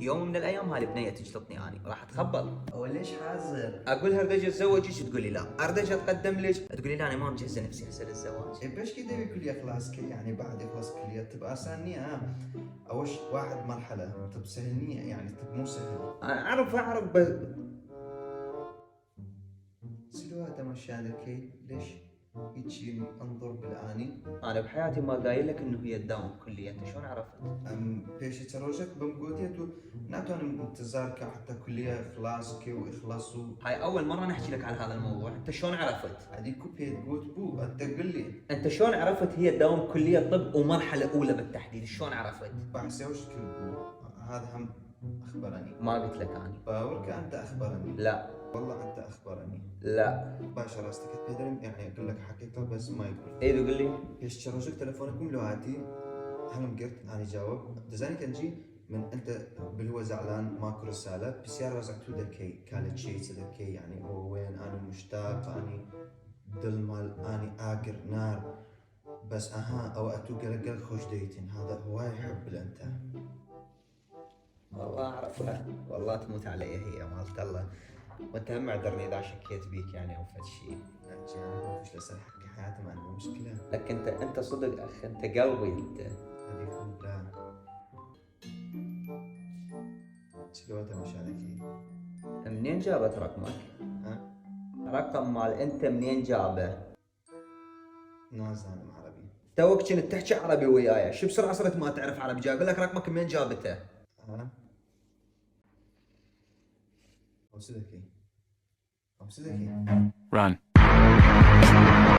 يوم من الايام هاي البنيه تجلطني اني راح اتخبل. هو ليش حازر؟ اقول لها اريد اتزوجك تقول لي لا، اريد اتقدم لك تقولي لا انا ما مجهزه نفسي هسه للزواج. إيه بس كده بكلية خلاص يعني بعد يخلص كلية تبقى سهلنية أوش واحد مرحلة تب سهلنية يعني تب مو سهل. انا اعرف بس سلوها مشان هذا ليش هيجي انظر بالاني؟ انا بحياتي ما قايل لك انه هي تداوم كليه، انت شلون عرفت؟ بيش تروجك بمقوديتو ناتو انا متزارك حتى كلية خلاص كي وإخلاصو. هاي اول مره نحكي لك عن هذا الموضوع، انت شلون عرفت؟ هذيك بيت قوت بو انت قل لي. انت شلون عرفت هي تداوم كليه طب ومرحله اولى بالتحديد، شلون عرفت؟ بحسوش كل بو هذا هم اخبرني. ما قلت لك اني. باورك انت اخبرني. لا والله انت اخبرني. لا. باشا راستك بيدرم يعني اقول لك حقيقة بس ما يقول. ايه قول لي. بيش تروجك تلفونكم لواتي هلم قلت انا جاوب دزاني كنجي من انت بالهو زعلان ماكو رساله بسيارة رزعتو ذكي كانت شيء ذكي يعني هو وين انا مشتاق اني دل مال اني اقر نار بس اها او اتو قلق خوش ديتين هذا هو يحب انت. والله اعرفها، والله تموت علي هي مالت الله، وانت هم اعذرني اذا شكيت بيك يعني او فد شيء. احكي انا مش لسه حكي حياتي ما عندي مشكله. لك انت صدق اخ، انت قلبي انت. هذيك لا شلوته مش عليك. منين جابت رقمك؟ ها رقم مال انت منين جابه؟ ناس زانم عربي. توك كنت تحكي عربي وياي، شو بسرعه صرت ما تعرف عربي؟ جاي اقول لك رقمك منين جابته؟ ها أو سيدكي Run.